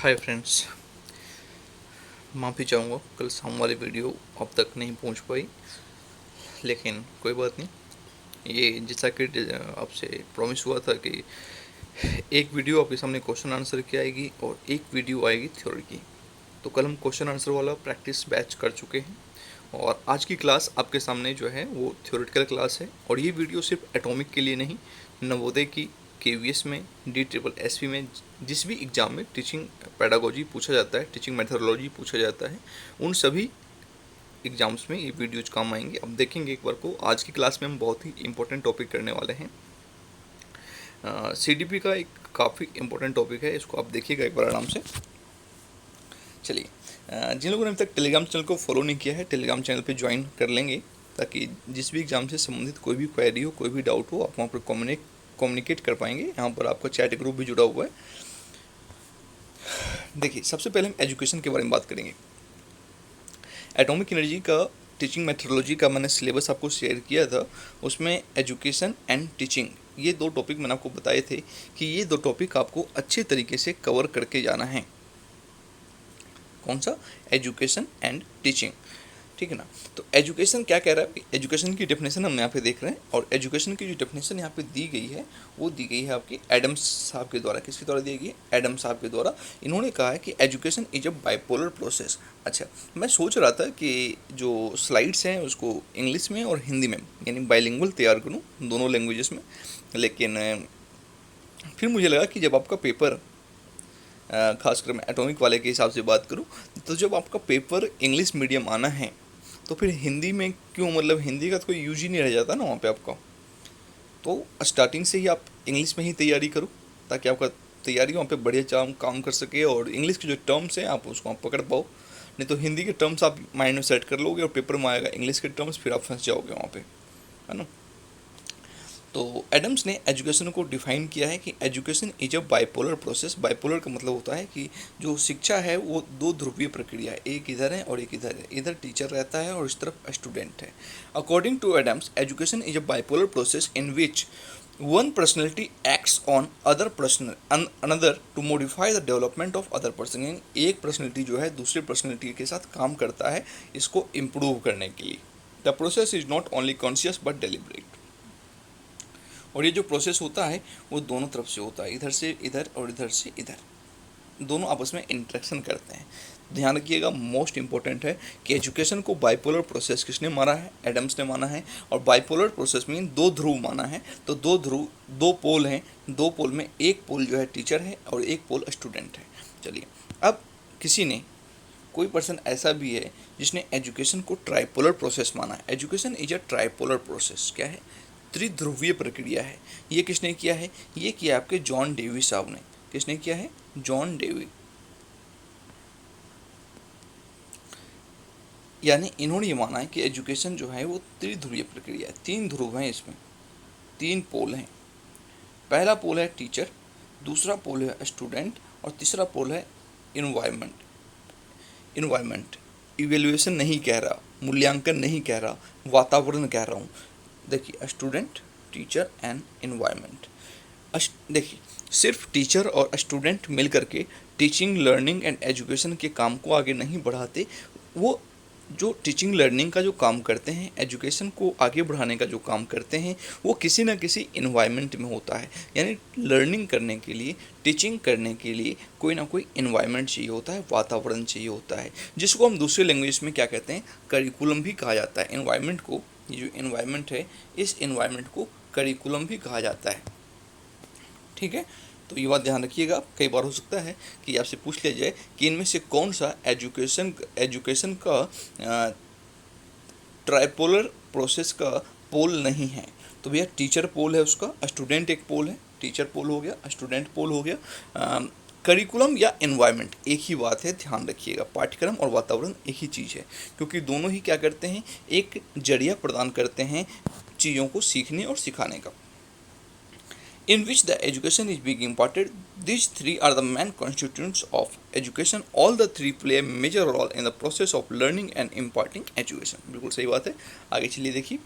Hi friends, माफ़ी चाहूँगा कल शाम वाली वीडियो अब तक नहीं पहुँच पाई, लेकिन कोई बात नहीं। ये जैसा कि आपसे प्रॉमिस हुआ था कि एक वीडियो आपके सामने क्वेश्चन आंसर की आएगी और एक वीडियो आएगी थ्योरी की। तो कल हम क्वेश्चन आंसर वाला प्रैक्टिस बैच कर चुके हैं और आज की क्लास आपके सामने जो है वो थ्योरेटिकल क्लास है। और ये वीडियो सिर्फ एटॉमिक के लिए नहीं, नवोदय की केवीएस में, DSSS में, जिस भी एग्ज़ाम में टीचिंग पैडागोजी पूछा जाता है, टीचिंग मेथोडोलॉजी पूछा जाता है, उन सभी एग्ज़ाम्स में ये वीडियोज काम आएंगे। अब देखेंगे एक बार को, आज की क्लास में हम बहुत ही इंपॉर्टेंट टॉपिक करने वाले हैं। CDP का एक काफ़ी इंपॉर्टेंट टॉपिक है, इसको आप देखिएगा एक बार आराम से। चलिए, जिन लोगों ने अभी तक टेलीग्राम चैनल को फॉलो नहीं किया है, टेलीग्राम चैनल पे ज्वाइन कर लेंगे, ताकि जिस भी एग्ज़ाम से संबंधित कोई भी क्वेरी हो, कोई भी डाउट हो, आप वहाँ पर कम्युनिकेट कर पाएंगे। यहाँ पर आपका चैट ग्रुप भी जुड़ा हुआ है। देखिए, सबसे पहले हम एजुकेशन के बारे में बात करेंगे। एटॉमिक एनर्जी का टीचिंग मेथोडोलॉजी का मैंने सिलेबस आपको शेयर किया था, उसमें एजुकेशन एंड टीचिंग ये दो टॉपिक मैंने आपको बताए थे कि ये दो टॉपिक आपको अच्छे तरीके से कवर करके जाना है। कौन सा? एजुकेशन एंड टीचिंग, ठीक है ना। तो एजुकेशन क्या कह रहा है? एजुकेशन की डेफिनेशन हम यहाँ पे देख रहे हैं, और एजुकेशन की जो डेफिनेशन यहाँ पे दी गई है वो दी गई है आपकी एडम्स साहब के द्वारा। किसके द्वारा दी गई है? एडम्स साहब के द्वारा। इन्होंने कहा है कि education is a bipolar process. अच्छा, मैं सोच रहा था कि जो स्लाइड्स हैं उसको इंग्लिश में और हिंदी में, यानी बाइलिंगुअल तैयार करूँ दोनों लैंग्वेजेस में, लेकिन फिर मुझे लगा कि जब आपका पेपर, खासकर मैं एटॉमिक वाले के हिसाब से बात करूं, तो जब आपका पेपर इंग्लिश मीडियम आना है तो फिर हिंदी में क्यों, मतलब हिंदी का तो कोई यूज ही नहीं रह जाता ना वहाँ पे आपका। तो स्टार्टिंग से ही आप इंग्लिश में ही तैयारी करो, ताकि आपका तैयारी वहाँ पे बढ़िया काम कर सके, और इंग्लिश के जो टर्म्स हैं आप उसको आप पकड़ पाओ। नहीं तो हिंदी के टर्म्स आप माइंड में सेट कर लोगे और पेपर में आएगा इंग्लिश के टर्म्स, फिर आप फंस जाओगे वहाँ पे, है ना। तो एडम्स ने एजुकेशन को डिफाइन किया है कि education is a bipolar process. Bipolar का मतलब होता है कि जो शिक्षा है वो दो ध्रुवीय प्रक्रिया है, एक इधर है और एक इधर है। इधर टीचर रहता है और इस तरफ स्टूडेंट है। According to Adams, education is a bipolar process in which one personality acts on other person another to modify the development of other person. एक पर्सनैलिटी जो है दूसरे पर्सनैलिटी के साथ काम करता है इसको इम्प्रूव करने के लिए। The process is not only conscious but deliberate. और ये जो प्रोसेस होता है वो दोनों तरफ से होता है, इधर से इधर और इधर से इधर, दोनों आपस में इंटरेक्शन करते हैं। ध्यान रखिएगा, मोस्ट इंपॉर्टेंट है कि एजुकेशन को बाइपोलर प्रोसेस किसने माना है? एडम्स ने माना है। और बाइपोलर प्रोसेस मीन दो ध्रुव माना है। तो दो ध्रुव, दो पोल हैं, दो पोल में एक पोल जो है टीचर है और एक पोल स्टूडेंट है। चलिए, अब किसी ने, कोई पर्सन ऐसा भी है जिसने एजुकेशन को ट्राइपोलर प्रोसेस माना है। Education is a tripolar process. क्या है? त्रिध्रुवीय प्रक्रिया है। ये किसने किया है? ये किया आपके जॉन डेवी साहब ने। किसने किया है? John Dewey. यानी इन्होंने ये माना है कि एजुकेशन जो है वो त्रिध्रुवीय प्रक्रिया है। तीन ध्रुव हैं इसमें, तीन पोल हैं। पहला पोल है टीचर, दूसरा पोल है स्टूडेंट, और तीसरा पोल है इन्वायरमेंट। इन्वायरमेंट इवेल्युएशन नहीं कह रहा, मूल्यांकन नहीं कह रहा, वातावरण कह रहा हूँ। देखिए, स्टूडेंट, टीचर एंड इन्वायरमेंट। देखिए, सिर्फ टीचर और स्टूडेंट मिल करके टीचिंग, लर्निंग एंड एजुकेशन के काम को आगे नहीं बढ़ाते। वो जो टीचिंग लर्निंग का जो काम करते हैं, एजुकेशन को आगे बढ़ाने का जो काम करते हैं, वो किसी न किसी इन्वायरमेंट में होता है। यानी लर्निंग करने के लिए, टीचिंग करने के लिए कोई ना कोई इन्वायरमेंट चाहिए होता है, वातावरण चाहिए होता है, जिसको हम दूसरे लैंग्वेज में क्या कहते हैं? करिकुलम भी कहा जाता है। इन्वायरमेंट को, ये जो इन्वायरमेंट है, इस इन्वायरमेंट को करिकुलम भी कहा जाता है, ठीक है। तो ये बात ध्यान रखिएगा। कई बार हो सकता है कि आपसे पूछ लिया जाए कि इनमें से कौन सा एजुकेशन का ट्राइपोलर प्रोसेस का पोल नहीं है। तो भैया टीचर पोल है उसका, स्टूडेंट एक पोल है, टीचर पोल हो गया, स्टूडेंट पोल हो गया। करिकुलम या एनवायरनमेंट एक ही बात है, ध्यान रखिएगा। पाठ्यक्रम और वातावरण एक ही चीज़ है, क्योंकि दोनों ही क्या करते हैं? एक जरिया प्रदान करते हैं चीज़ों को सीखने और सिखाने का। In which the education is being imparted, these three are the main constituents of education. All the three play a major role in the process of learning and imparting education. बिल्कुल सही बात है। आगे चलिए देखिए,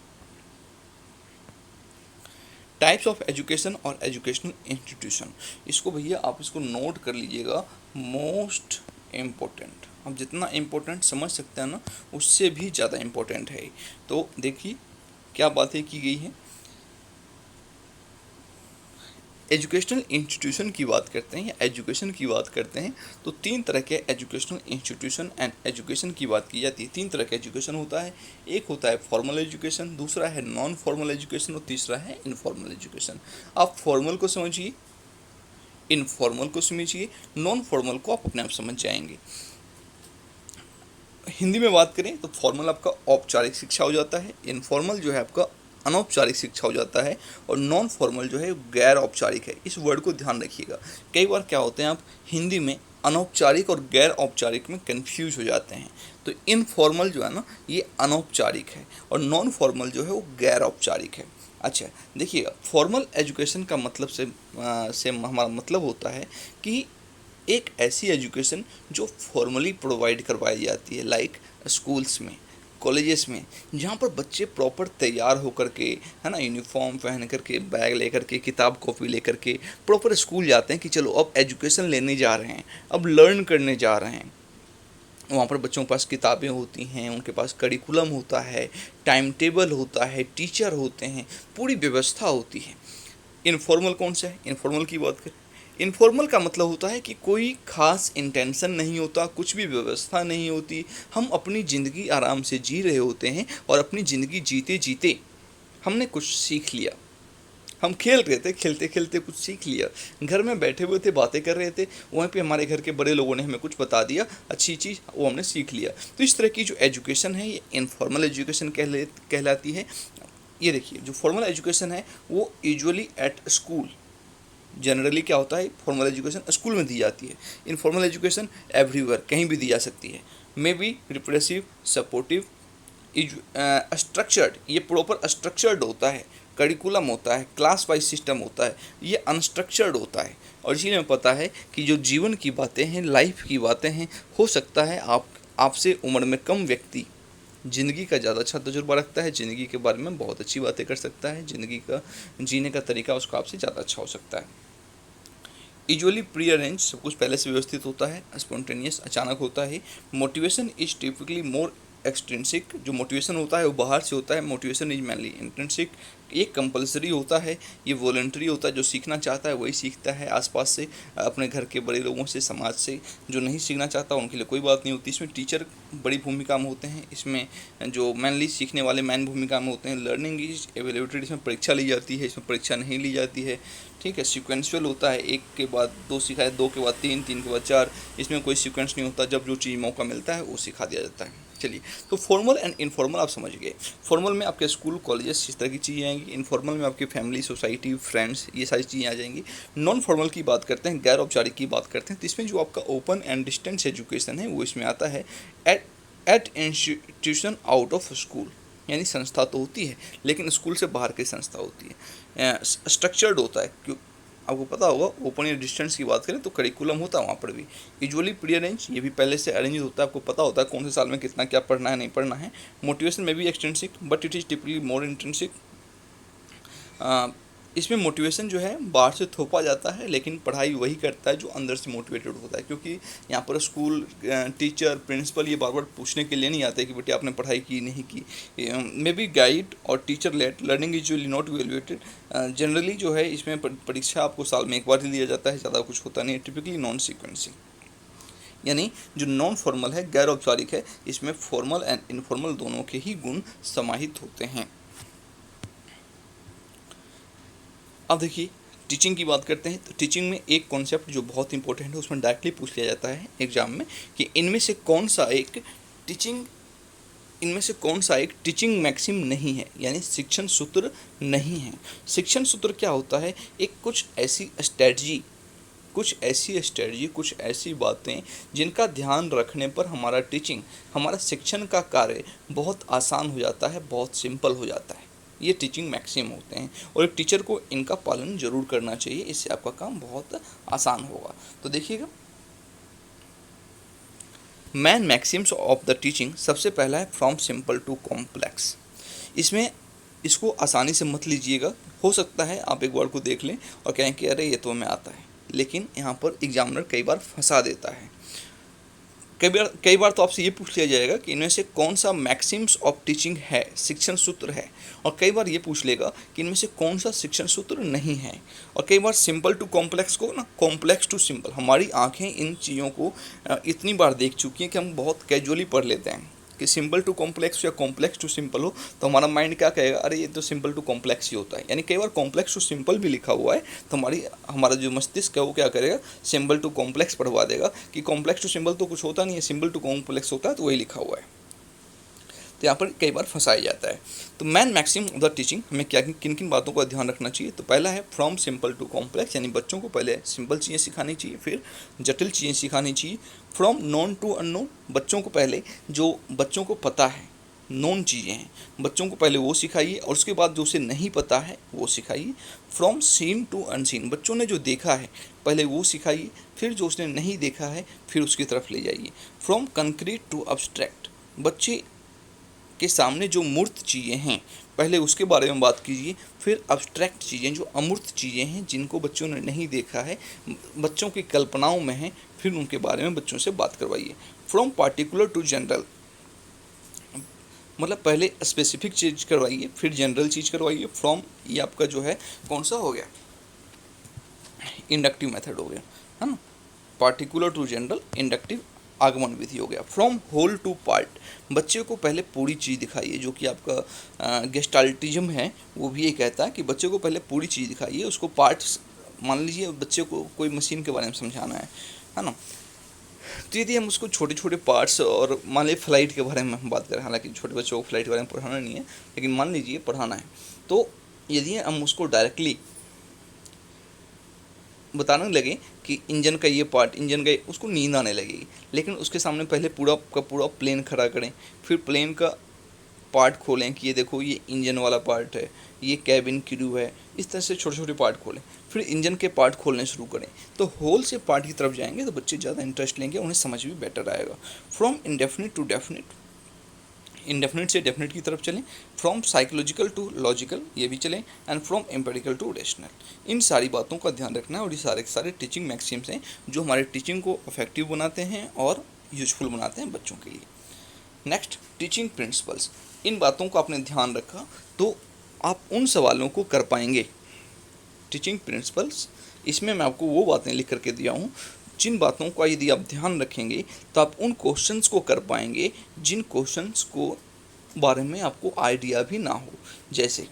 टाइप्स ऑफ एजुकेशन और educational institution, इसको भैया आप इसको नोट कर लीजिएगा, मोस्ट इम्पोर्टेंट। अब जितना इम्पोर्टेंट समझ सकते हैं ना, उससे भी ज़्यादा इम्पोर्टेंट है। तो देखिए क्या बातें की गई हैं। एजुकेशनल इंस्टीट्यूशन की बात करते हैं या एजुकेशन की बात करते हैं, तो तीन तरह के एजुकेशनल इंस्टीट्यूशन एंड एजुकेशन की बात की जाती है। तीन तरह का एजुकेशन होता है, एक होता है फॉर्मल एजुकेशन, दूसरा है नॉन फॉर्मल एजुकेशन और तीसरा है इनफॉर्मल एजुकेशन। आप फॉर्मल को समझिए, इनफॉर्मल को समझिए, नॉन फॉर्मल को आप अपने आप समझ जाएंगे। हिंदी में बात करें तो फॉर्मल आपका औपचारिक शिक्षा हो जाता है, इनफॉर्मल जो है आपका अनौपचारिक शिक्षा हो जाता है, और नॉन फॉर्मल जो है गैर औपचारिक है। इस वर्ड को ध्यान रखिएगा, कई बार क्या होते हैं आप हिंदी में अनौपचारिक और गैर औपचारिक में कंफ्यूज हो जाते हैं। तो इनफॉर्मल जो है ना, ये अनौपचारिक है, और नॉन फॉर्मल जो है वो गैर औपचारिक है। अच्छा देखिएगा, फॉर्मल एजुकेशन का मतलब से हमारा मतलब होता है कि एक ऐसी एजुकेशन जो फॉर्मली प्रोवाइड करवाई जाती है, लाइक स्कूल्स में, कॉलेजेस में, जहाँ पर बच्चे प्रॉपर तैयार होकर के, है ना, यूनिफॉर्म पहन करके, बैग लेकर के, किताब कॉपी लेकर के प्रॉपर स्कूल जाते हैं कि चलो अब एजुकेशन लेने जा रहे हैं, अब लर्न करने जा रहे हैं। वहाँ पर बच्चों के पास किताबें होती हैं, उनके पास करिकुलम होता है, टाइम टेबल होता है, टीचर होते हैं, पूरी व्यवस्था होती है। इनफॉर्मल कौन सा है? इनफॉर्मल की बात करें, इनफॉर्मल का मतलब होता है कि कोई खास इंटेंशन नहीं होता, कुछ भी व्यवस्था नहीं होती, हम अपनी ज़िंदगी आराम से जी रहे होते हैं, और अपनी ज़िंदगी जीते जीते हमने कुछ सीख लिया। हम खेल रहे थे, खेलते खेलते कुछ सीख लिया, घर में बैठे हुए थे, बातें कर रहे थे, वहीं पे हमारे घर के बड़े लोगों ने हमें कुछ बता दिया, अच्छी चीज़, वो हमने सीख लिया। तो इस तरह की जो एजुकेशन है ये इनफॉर्मल एजुकेशन कहलाती है। ये देखिए, जो फॉर्मल एजुकेशन है वो यूजुअली एट स्कूल, जनरली क्या होता है, फॉर्मल एजुकेशन स्कूल में दी जाती है, इनफॉर्मल एजुकेशन एवरीवेयर, कहीं भी दी जा सकती है। May be repressive, supportive, structured, ये प्रॉपर स्ट्रक्चर्ड होता है, करिकुलम होता है, क्लास वाइज सिस्टम होता है, ये अनस्ट्रक्चर्ड होता है। और इसीलिए हमें पता है कि जो जीवन की बातें हैं, लाइफ की बातें हैं, हो सकता है आपसे उम्र में कम व्यक्ति ज़िंदगी का ज़्यादा अच्छा तजुर्बा रखता है, ज़िंदगी के बारे में बहुत अच्छी बातें कर सकता है, ज़िंदगी का जीने का तरीका उसका आपसे ज़्यादा अच्छा हो सकता है। यूजुअली प्री अरेंज, सब कुछ पहले से व्यवस्थित होता है, स्पॉन्टेनियस, अचानक होता है। Motivation is typically more extrinsic, जो मोटिवेशन होता है वो बाहर से होता है, मोटिवेशन इज मैनली इंट्रिंसिक। ये कंपलसरी होता है, ये वॉलंटरी होता है, जो सीखना चाहता है वही सीखता है, आसपास से, अपने घर के बड़े लोगों से, समाज से। जो नहीं सीखना चाहता उनके लिए कोई बात नहीं होती। इसमें टीचर बड़ी भूमिका में होते हैं, इसमें जो मैनली सीखने वाले मैन भूमिका में होते हैं। लर्निंग इज एवेल्यूएटेड, इसमें परीक्षा ली जाती है, इसमें परीक्षा नहीं ली जाती है। ठीक है, सीक्वेंशियल होता है, एक के बाद दो सिखाए, दो के बाद तीन, तीन के बाद चार, इसमें कोई सीक्वेंस नहीं होता, जब जो चीज़ मौका मिलता है वो सिखा दिया जाता है। चलिए, तो फॉर्मल एंड इनफॉर्मल आप समझ गए। फॉर्मल में आपके स्कूल कॉलेजेस इस तरह की चीज़ें आएंगी, इनफॉर्मल में आपकी फैमिली, सोसाइटी, फ्रेंड्स, ये सारी चीज़ें आ जाएंगी। नॉन फॉर्मल की बात करते हैं, गैर औपचारिक की बात करते हैं, तो इसमें जो आपका ओपन एंड डिस्टेंस एजुकेशन है वो इसमें आता है। At institution out of school, यानी संस्था तो होती है लेकिन स्कूल से बाहर की संस्था होती है। स्ट्रक्चर्ड होता है, क्यों आपको पता होगा, ओपन या डिस्टेंस की बात करें तो करिकुलम होता है वहाँ पर भी। यूजुअली प्री अरेंज, ये भी पहले से अरेंज होता है, आपको पता होता है कौन से साल में कितना क्या पढ़ना है, नहीं पढ़ना है। मोटिवेशन में भी extrinsic, but it is typically more intrinsic. इसमें मोटिवेशन जो है बाहर से थोपा जाता है, लेकिन पढ़ाई वही करता है जो अंदर से मोटिवेटेड होता है, क्योंकि यहाँ पर स्कूल टीचर, प्रिंसिपल ये बार बार पूछने के लिए नहीं आते कि बेटे आपने पढ़ाई की नहीं की। मे बी गाइड और teacher led learning is usually not evaluated. Generally जो है इसमें परीक्षा आपको साल में एक बार ही दिया जाता है, ज़्यादा कुछ होता नहीं है। टिपिकली नॉन सीक्वेंसिंग, यानी जो नॉन फॉर्मल है, गैर औपचारिक है, इसमें फॉर्मल एंड इनफॉर्मल दोनों के ही गुण समाहित होते हैं। अब देखिए, टीचिंग की बात करते हैं, तो टीचिंग में एक कॉन्सेप्ट जो बहुत इंपॉर्टेंट है, उसमें डायरेक्टली पूछ लिया जाता है एग्जाम में कि टीचिंग इनमें से कौन सा एक टीचिंग मैक्सिम नहीं है, यानी शिक्षण सूत्र नहीं है। शिक्षण सूत्र क्या होता है? एक कुछ ऐसी स्ट्रेटजी, कुछ ऐसी बातें जिनका ध्यान रखने पर हमारा शिक्षण का कार्य बहुत आसान हो जाता है, बहुत सिंपल हो जाता है। ये टीचिंग मैक्सिम होते हैं, और एक टीचर को इनका पालन जरूर करना चाहिए, इससे आपका काम बहुत आसान होगा। तो देखिएगा, man Maxim's of the teaching, सबसे पहला है फ्रॉम सिंपल टू कॉम्प्लेक्स। इसमें इसको आसानी से मत लीजिएगा। हो सकता है आप एक बार को देख लें और कहें कि अरे ये तो हमें आता है, लेकिन यहाँ पर एग्जामिनर कई बार फंसा देता है। कई बार तो आपसे ये पूछ लिया जाएगा कि इनमें से कौन सा मैक्सिम्स ऑफ टीचिंग है, शिक्षण सूत्र है, और कई बार ये पूछ लेगा कि इनमें से कौन सा शिक्षण सूत्र नहीं है। और कई बार सिंपल टू कॉम्प्लेक्स को ना कॉम्प्लेक्स टू सिंपल, हमारी आंखें इन चीज़ों को इतनी बार देख चुकी हैं कि हम बहुत कैजुअली पढ़ लेते हैं कि सिंपल टू कॉम्प्लेक्स या कॉम्प्लेक्स टू सिंपल हो, तो हमारा माइंड क्या कहेगा, अरे ये तो सिंपल टू कॉम्प्लेक्स ही होता है। यानी कई बार कॉम्प्लेक्स टू सिंपल भी लिखा हुआ है, तो हमारा जो मस्तिष्क है वो क्या करेगा, सिंपल टू कॉम्प्लेक्स पढ़वा देगा कि कॉम्प्लेक्स टू सिंपल तो कुछ होता नहीं है, सिंपल टू कॉम्प्लेक्स होता है, तो वही लिखा हुआ है। तो यहाँ पर कई बार फंसाया जाता है। तो main maxim of the teaching, हमें क्या किन किन बातों का ध्यान रखना चाहिए। तो पहला है फ्रॉम सिंपल टू कॉम्प्लेक्स, यानी बच्चों को पहले सिंपल चीज़ें सिखानी चाहिए, फिर जटिल चीज़ें सिखानी चाहिए। फ्रॉम नॉन टू अननोन, बच्चों को पहले जो बच्चों को पता है, नोन चीज़ें हैं, बच्चों को पहले वो सिखाइए, और उसके बाद जो उसे नहीं पता है वो सिखाइए। फ्रॉम सीन टू अनसीन, बच्चों ने जो देखा है पहले वो सिखाइए, फिर जो उसने नहीं देखा है फिर उसकी तरफ ले जाइए। फ्रॉम कंक्रीट टू अब्स्ट्रैक्ट, बच्चे के सामने जो मूर्त चीज़ें हैं पहले उसके बारे में बात कीजिए, फिर अब्स्ट्रैक्ट चीज़ें जो अमूर्त चीज़ें हैं जिनको बच्चों ने नहीं देखा है, बच्चों की कल्पनाओं में हैं, फिर उनके बारे में बच्चों से बात करवाइए। फ्रॉम पार्टिकुलर टू जनरल, मतलब पहले स्पेसिफिक चीज़ करवाइए फिर जनरल चीज़ करवाइए। फ्रॉम, ये आपका जो है कौन सा हो गया, इंडक्टिव मेथड हो गया, है ना। पार्टिकुलर टू जनरल, इंडक्टिव आगमन विधि हो गया। फ्रॉम होल टू पार्ट, बच्चे को पहले पूरी चीज़ दिखाइए, जो कि आपका गेस्टाल्टिज्म है वो भी ये कहता है कि बच्चे को पहले पूरी चीज़ दिखाइए, उसको पार्ट्स, मान लीजिए बच्चे को कोई मशीन के बारे में समझाना है ना, तो यदि हम उसको छोटे छोटे पार्ट्स, और मान लीजिए फ्लाइट के बारे में हम बात करें, हालांकि छोटे बच्चों को फ्लाइट के बारे में पढ़ाना नहीं है, लेकिन मान लीजिए पढ़ाना है, तो यदि हम उसको डायरेक्टली बताने लगे कि इंजन का ये पार्ट, इंजन का उसको नींद आने लगेगी। लेकिन उसके सामने पहले पूरा का पूरा प्लेन खड़ा करें, फिर प्लेन का पार्ट खोलें कि ये देखो ये इंजन वाला पार्ट है, ये कैबिन क्रू है, इस तरह से छोटे छोटे पार्ट खोलें, फिर इंजन के पार्ट खोलने शुरू करें, तो होल से पार्ट की तरफ जाएंगे तो बच्चे ज़्यादा इंटरेस्ट लेंगे, उन्हें समझ भी बेटर आएगा। From indefinite to definite, indefinite से डेफिनिट की तरफ चलें। फ्रॉम साइकोलॉजिकल टू लॉजिकल, ये भी चलें। And from empirical to rational, इन सारी बातों का ध्यान रखना है। और ये सारे के सारे टीचिंग मैक्सिम्स हैं जो हमारे टीचिंग को इफेक्टिव बनाते हैं और यूजफुल बनाते हैं बच्चों के लिए। नेक्स्ट, टीचिंग प्रिंसिपल्स, इन बातों का आपने ध्यान रखा तो आप उन सवालों को कर पाएंगे। टीचिंग प्रिंसिपल्स, इसमें मैं आपको वो बातें लिख करके दिया हूँ जिन बातों का यदि आप ध्यान रखेंगे तो आप उन क्वेश्चंस को कर पाएंगे जिन क्वेश्चंस को बारे में आपको आइडिया भी ना हो। जैसे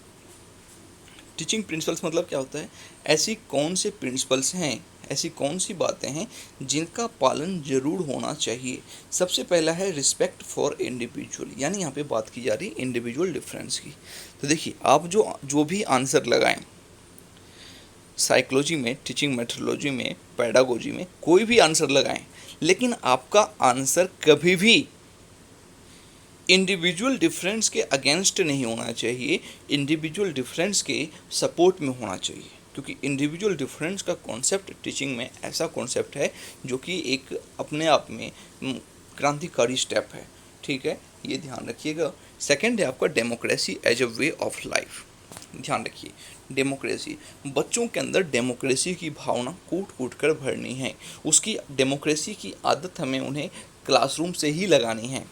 टीचिंग प्रिंसिपल्स मतलब क्या होता है, ऐसी कौन से प्रिंसिपल्स हैं, ऐसी कौन सी बातें हैं जिनका पालन जरूर होना चाहिए। सबसे पहला है रिस्पेक्ट फॉर इंडिविजुअल, यानी यहाँ पे बात की जा रही है इंडिविजुअल डिफरेंस की। तो देखिए, आप जो भी आंसर लगाएं साइकोलॉजी में, टीचिंग मेथोडोलॉजी में, पेडागोजी में, कोई भी आंसर लगाएं, लेकिन आपका आंसर कभी भी इंडिविजुअल डिफरेंस के अगेंस्ट नहीं होना चाहिए, इंडिविजुअल डिफरेंस के सपोर्ट में होना चाहिए। क्योंकि इंडिविजुअल डिफरेंस का कॉन्सेप्ट टीचिंग में ऐसा कॉन्सेप्ट है जो कि एक अपने आप में क्रांतिकारी स्टेप है। ठीक है, ये ध्यान रखिएगा। सेकंड है आपका democracy as a way of life. ध्यान रखिए, डेमोक्रेसी, बच्चों के अंदर डेमोक्रेसी की भावना कूट कूट कर भरनी है। उसकी डेमोक्रेसी की आदत हमें उन्हें क्लासरूम से ही लगानी है।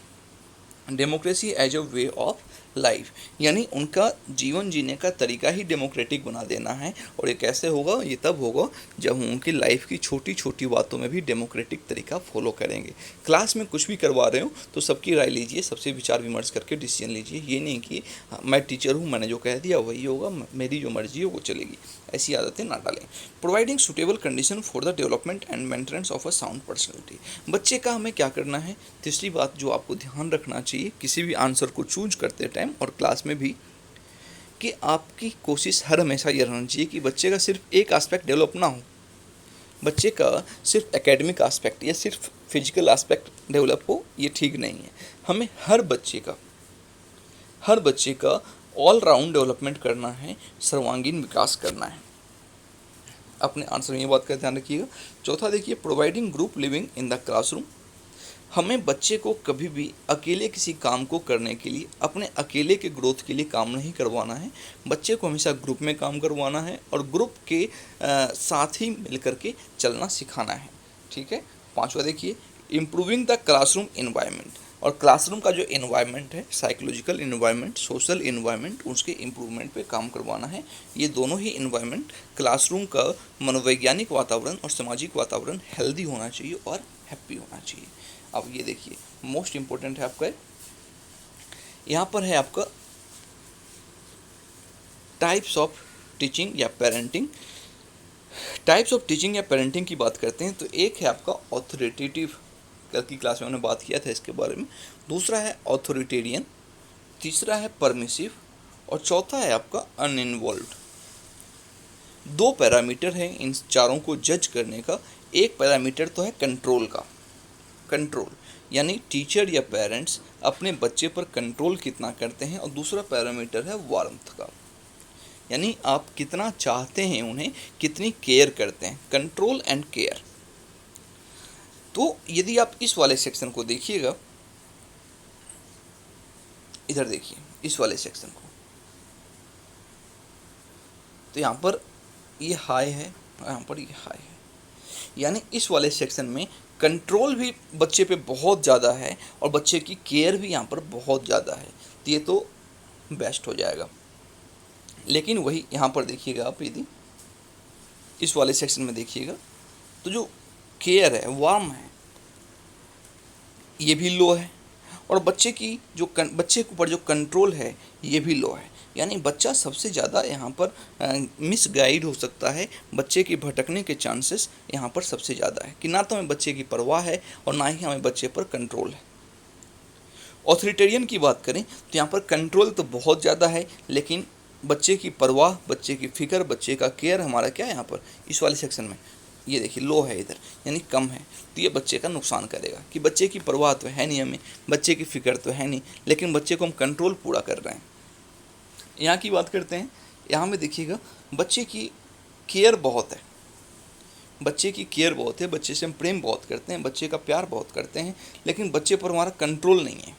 Democracy as a way of life, यानी उनका जीवन जीने का तरीका ही डेमोक्रेटिक बना देना है। और ये कैसे होगा, ये तब होगा जब हम उनकी लाइफ की छोटी छोटी बातों में भी डेमोक्रेटिक तरीका फॉलो करेंगे। क्लास में कुछ भी करवा रहे हो तो सबकी राय लीजिए, सबसे विचार विमर्श करके डिसीजन लीजिए। ये नहीं कि मैं टीचर हूँ, मैंने जो कह दिया वही होगा, मेरी जो मर्जी है वो चलेगी, ऐसी आदतें ना डालें। Providing suitable condition for the development and maintenance of a sound personality, बच्चे का हमें क्या करना है। तीसरी बात जो आपको ध्यान रखना चाहिए किसी भी आंसर को चूज करते टाइम और क्लास में भी, कि आपकी कोशिश हर हमेशा ये रहना चाहिए कि बच्चे का सिर्फ एक एस्पेक्ट डेवलप ना हो, बच्चे का सिर्फ एकेडमिक एस्पेक्ट या सिर्फ फिजिकल एस्पेक्ट डेवलप हो, ये ठीक नहीं है। हमें हर बच्चे का ऑल राउंड डेवलपमेंट करना है, सर्वांगीण विकास करना है। अपने आंसर में ये बात का ध्यान रखिएगा। चौथा देखिए, providing group living in the classroom, हमें बच्चे को कभी भी अकेले किसी काम को करने के लिए, अपने अकेले के ग्रोथ के लिए काम नहीं करवाना है। बच्चे को हमेशा ग्रुप में काम करवाना है और ग्रुप के साथ ही मिलकर के चलना सिखाना है। ठीक है। पांचवा देखिए, इम्प्रूविंग द क्लासरूम इन्वायरमेंट। और क्लासरूम का जो इन्वायरमेंट है, साइकोलॉजिकल इन्वायरमेंट, सोशल इन्वायरमेंट, उसके इम्प्रूवमेंट पे काम करवाना है। ये दोनों ही इन्वायरमेंट, क्लासरूम का मनोवैज्ञानिक वातावरण और सामाजिक वातावरण हेल्दी होना चाहिए और हैप्पी होना चाहिए। अब ये देखिए, मोस्ट इम्पोर्टेंट है आपका, यहाँ पर है आपका टाइप्स ऑफ टीचिंग या पेरेंटिंग। टाइप्स ऑफ टीचिंग या पेरेंटिंग की बात करते हैं तो एक है आपका ऑथोरिटेटिव, कल की क्लास में हमने बात किया था इसके बारे में। दूसरा है ऑथोरिटेरियन, तीसरा है परमिसिव और चौथा है आपका अनइन्वॉल्व्ड। दो पैरामीटर हैं इन चारों को जज करने का। एक पैरामीटर तो है कंट्रोल का, कंट्रोल यानी टीचर या पेरेंट्स अपने बच्चे पर कंट्रोल कितना करते हैं, और दूसरा पैरामीटर है वार्मथ का, यानी आप कितना चाहते हैं उन्हें, कितनी केयर करते हैं, कंट्रोल एंड केयर। तो यदि आप इस वाले सेक्शन को देखिएगा, इधर देखिए इस वाले सेक्शन को, तो यहाँ पर ये हाई है और यहाँ पर ये हाई है, यानी इस वाले सेक्शन में कंट्रोल भी बच्चे पे बहुत ज़्यादा है और बच्चे की केयर भी यहाँ पर बहुत ज़्यादा है, तो ये तो बेस्ट हो जाएगा। लेकिन वही यहाँ पर देखिएगा आप, यदि इस वाले सेक्शन में देखिएगा तो जो केयर है, वार्म है, ये भी लो है, और बच्चे की जो बच्चे के ऊपर जो कंट्रोल है ये भी लो है। यानी बच्चा सबसे ज़्यादा यहाँ पर मिसगाइड हो सकता है, बच्चे के भटकने के चांसेस यहाँ पर सबसे ज़्यादा है कि ना तो हमें बच्चे की परवाह है और ना ही हमें बच्चे पर कंट्रोल है। ऑथोरिटेरियन की बात करें तो यहाँ पर कंट्रोल तो बहुत ज़्यादा है, लेकिन बच्चे की परवाह, बच्चे की फ़िक्र, बच्चे का केयर हमारा क्या है यहाँ पर इस वाले सेक्शन में, ये देखिए लो है इधर, यानी कम है, तो ये बच्चे का नुकसान करेगा कि बच्चे की परवाह तो है नहीं हमें, बच्चे की फ़िक्र तो है नहीं, लेकिन बच्चे को हम कंट्रोल पूरा कर रहे हैं। यहाँ की बात करते हैं, यहाँ में देखिएगा बच्चे की केयर बहुत है, बच्चे की केयर बहुत है, बच्चे से हम प्रेम बहुत करते हैं, बच्चे का प्यार बहुत करते हैं, लेकिन बच्चे पर हमारा कंट्रोल नहीं है,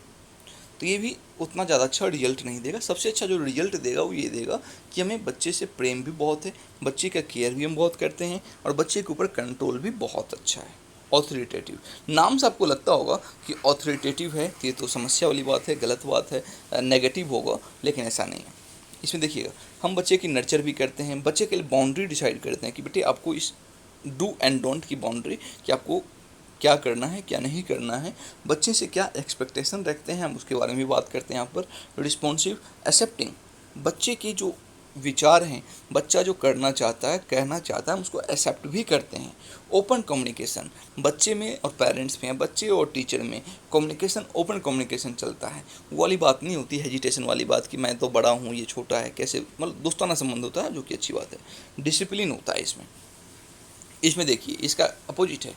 तो ये भी उतना ज़्यादा अच्छा रिजल्ट नहीं देगा। सबसे अच्छा जो रिजल्ट देगा वो ये देगा कि हमें बच्चे से प्रेम भी बहुत है, बच्चे का केयर भी हम बहुत करते हैं और बच्चे के ऊपर कंट्रोल भी बहुत अच्छा है। ऑथोरिटेटिव, नाम से आपको लगता होगा कि ऑथोरिटेटिव है, ये तो समस्या वाली बात है, गलत बात है, नेगेटिव होगा, लेकिन ऐसा नहीं है। इसमें देखिएगा हम बच्चे की नर्चर भी करते हैं, बच्चे के लिए बाउंड्री डिसाइड करते हैं कि बेटे आपको इस डू एंड डोंट की बाउंड्री, कि आपको क्या करना है क्या नहीं करना है, बच्चे से क्या एक्सपेक्टेशन रखते हैं, हम उसके बारे में भी बात करते हैं यहाँ पर। रिस्पॉन्सिव, एक्सेप्टिंग, बच्चे के जो विचार हैं, बच्चा जो करना चाहता है, कहना चाहता है, हम उसको एक्सेप्ट भी करते हैं। ओपन कम्युनिकेशन, बच्चे में और पेरेंट्स में, बच्चे और टीचर में कम्युनिकेशन, ओपन कम्युनिकेशन चलता है, वो वाली बात नहीं होती हेजिटेशन वाली बात कि मैं तो बड़ा हूँ ये छोटा है, कैसे, मतलब दोस्ताना संबंध होता है, जो कि अच्छी बात है। डिसिप्लिन होता है इसमें। इसमें देखिए इसका अपोजिट है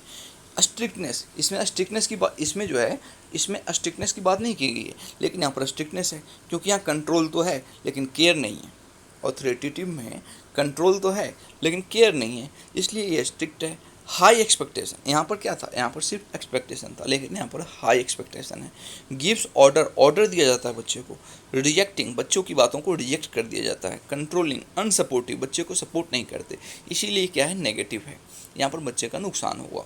स्ट्रिक्टनेस। इसमें स्ट्रिक्टनेस की बात, इसमें जो है, इसमें स्ट्रिक्टनेस की बात नहीं की गई है, लेकिन यहाँ पर स्ट्रिक्टनेस है, क्योंकि यहाँ कंट्रोल तो है लेकिन केयर नहीं है। ऑथोरिटेटिव में कंट्रोल तो है लेकिन केयर नहीं है, इसलिए ये स्ट्रिक्ट है। हाई एक्सपेक्टेशन, यहाँ पर क्या था, यहाँ पर सिर्फ एक्सपेक्टेशन था, लेकिन यहाँ पर हाई एक्सपेक्टेशन है। गिव्स ऑर्डर, ऑर्डर दिया जाता है बच्चे को। रिजेक्टिंग, बच्चों की बातों को रिजेक्ट कर दिया जाता है। कंट्रोलिंग, अनसपोर्टिव, बच्चे को सपोर्ट नहीं करते, इसीलिए क्या है, नेगेटिव है, यहाँ पर बच्चे का नुकसान हुआ।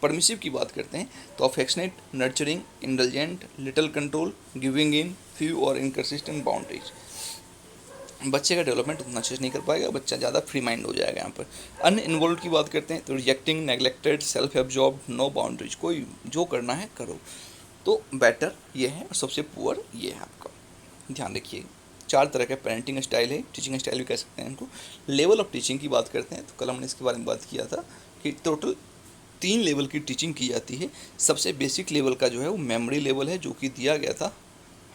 परमिसिव की बात करते हैं तो affectionate, nurturing, indulgent, little control, giving in, few और इनकंसिस्टेंट बाउंड्रीज। बच्चे का डेवलपमेंट उतना अच्छे से नहीं कर पाएगा, बच्चा ज़्यादा फ्री माइंड हो जाएगा। यहाँ पर अनइन्वॉल्व की बात करते हैं तो rejecting, neglected, self absorb, no boundaries, कोई जो करना है करो, तो बेटर ये है और सबसे पुअर ये है आपका। ध्यान रखिए, 4 तरह का पेरेंटिंग स्टाइल है, टीचिंग स्टाइल भी कह सकते हैं इनको। लेवल ऑफ टीचिंग की बात करते हैं तो कल हमने इसके बारे में बात किया था कि टोटल 3 लेवल की टीचिंग की जाती है। सबसे बेसिक लेवल का जो है वो मेमोरी लेवल है, जो कि दिया गया था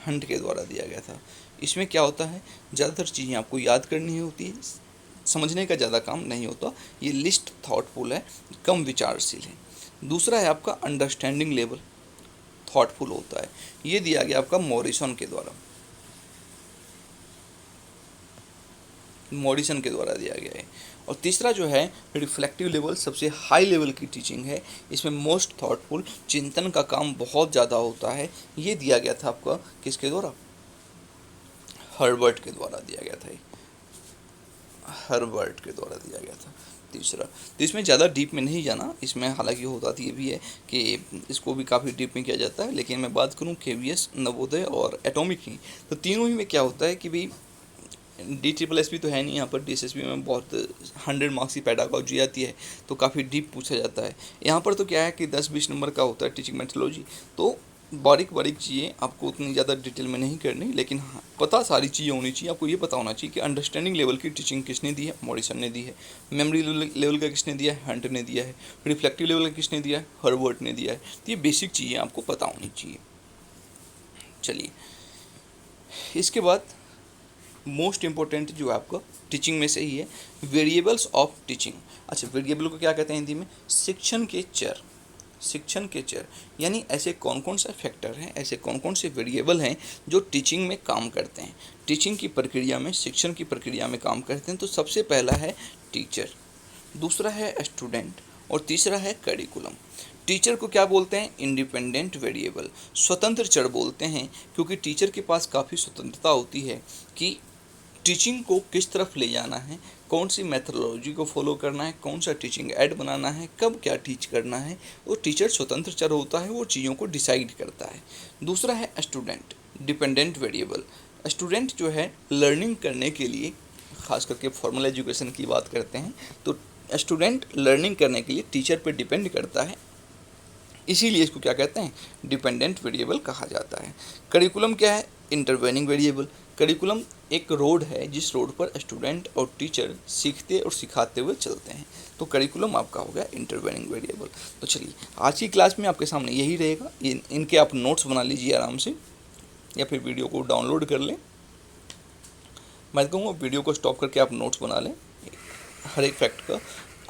हंट के द्वारा दिया गया था। इसमें क्या होता है, ज़्यादातर चीज़ें आपको याद करनी होती है, समझने का ज़्यादा काम नहीं होता। ये लिस्ट थॉटफुल है, कम विचारशील है। दूसरा है आपका अंडरस्टैंडिंग लेवल, थॉटफुल होता है, ये दिया गया आपका मॉरिसन के द्वारा, मॉरिसन के द्वारा दिया गया है। और तीसरा जो है रिफ्लेक्टिव लेवल, सबसे हाई लेवल की टीचिंग है। इसमें मोस्ट थॉटफुल, चिंतन का काम बहुत ज़्यादा होता है। ये दिया गया था आपका किसके द्वारा? हर्बर्ट के द्वारा दिया गया था। हर्बर्ट के द्वारा दिया गया था तीसरा। तो इसमें ज़्यादा डीप में नहीं जाना, इसमें हालांकि होता तो ये भी है कि इसको भी काफ़ी डीप में किया जाता है, लेकिन मैं बात करूँ केवीएस, नवोदय और एटॉमिक की, तो तीनों ही में क्या होता है कि भाई DSSB तो है नहीं यहाँ पर, DSSB में बहुत 100 मार्क्स की पेडागॉजी आती है, तो काफ़ी डीप पूछा जाता है। यहाँ पर तो क्या है कि 10-20 नंबर का होता है टीचिंग मेथोडोलॉजी, तो बारीक बारीक चीज़ें आपको उतनी ज़्यादा डिटेल में नहीं करनी, लेकिन हाँ पता सारी चीज़ें होनी चाहिए। आपको ये पता होना चाहिए कि अंडरस्टैंडिंग लेवल की टीचिंग किसने दी है? मॉरिसन ने दी है। मेमोरी लेवल का किसने दिया है? हंट ने दिया है। रिफ्लेक्टिव लेवल का किसने दिया है? हर्बर्ट ने दिया है। तो ये बेसिक चीज़ें आपको पता होनी चाहिए। चलिए, इसके बाद मोस्ट इम्पोर्टेंट जो है आपका टीचिंग में से ही है, वेरिएबल्स ऑफ टीचिंग। अच्छा, वेरिएबल को क्या कहते हैं हिंदी में? शिक्षण के चर। शिक्षण के चर यानी ऐसे कौन कौन से फैक्टर हैं, ऐसे कौन कौन से वेरिएबल हैं जो टीचिंग में काम करते हैं, टीचिंग की प्रक्रिया में, शिक्षण की प्रक्रिया में काम करते हैं। तो सबसे पहला है टीचर, दूसरा है स्टूडेंट और तीसरा है करिकुलम। टीचर को क्या बोलते हैं? इंडिपेंडेंट वेरिएबल, स्वतंत्र चर बोलते हैं, क्योंकि टीचर के पास काफ़ी स्वतंत्रता होती है कि टीचिंग को किस तरफ ले जाना है, कौन सी मेथोडोलॉजी को फॉलो करना है, कौन सा टीचिंग ऐड बनाना है, कब क्या टीच करना है। वो टीचर स्वतंत्र चर होता है, वो चीज़ों को डिसाइड करता है। दूसरा है स्टूडेंट, डिपेंडेंट वेरिएबल। स्टूडेंट जो है लर्निंग करने के लिए, खास करके फॉर्मल एजुकेशन की बात करते हैं, तो स्टूडेंट लर्निंग करने के लिए टीचर पर डिपेंड करता है, इसीलिए इसको क्या कहते हैं? डिपेंडेंट वेरिएबल कहा जाता है। करिकुलम क्या है? Intervening variable. करिकुलम एक रोड है जिस रोड पर स्टूडेंट और टीचर सीखते और सिखाते हुए चलते हैं, तो करिकुलम आपका हो गया इंटरवेनिंग वेरिएबल। तो चलिए, आज की क्लास में आपके सामने यही रहेगा। इनके आप नोट्स बना लीजिए आराम से, या फिर वीडियो को डाउनलोड कर लें। मैं कहूँगा वीडियो को स्टॉप करके आप नोट्स बना लें हर एक फैक्ट का।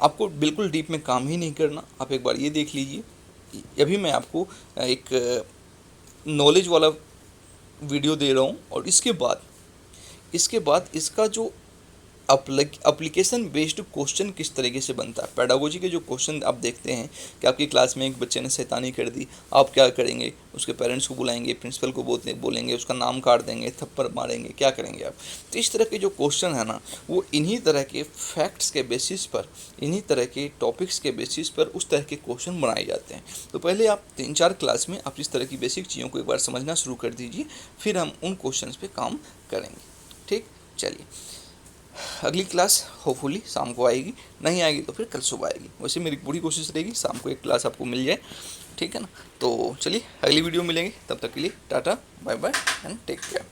आपको बिल्कुल डीप में काम ही नहीं करना, आप एक बार ये देख लीजिए। अभी मैं आपको एक नॉलेज वाला वीडियो दे रहा हूँ, और इसके बाद इसका जो एप्लीकेशन बेस्ड क्वेश्चन किस तरीके से बनता है। पेडागोजी के जो क्वेश्चन आप देखते हैं कि आपकी क्लास में एक बच्चे ने शैतानी कर दी, आप क्या करेंगे? उसके पेरेंट्स को बुलाएंगे, प्रिंसिपल को बोलेंगे, उसका नाम काट देंगे, थप्पड़ मारेंगे, क्या करेंगे आप? तो इस तरह के जो क्वेश्चन है ना, वो इन्हीं तरह के फैक्ट्स के बेसिस पर, इन्हीं तरह के टॉपिक्स के बेसिस पर उस तरह के क्वेश्चन बनाए जाते हैं। तो पहले आप 3-4 क्लास में आप इस तरह की बेसिक चीज़ों को एक बार समझना शुरू कर दीजिए, फिर हम उन क्वेश्चंस पे काम करेंगे। ठीक, चलिए, अगली क्लास होपफुली शाम को आएगी, नहीं आएगी तो फिर कल सुबह आएगी। वैसे मेरी पूरी कोशिश रहेगी शाम को एक क्लास आपको मिल जाए, ठीक है ना। तो चलिए, अगली वीडियो मिलेंगे, तब तक के लिए tata, bye bye and take care.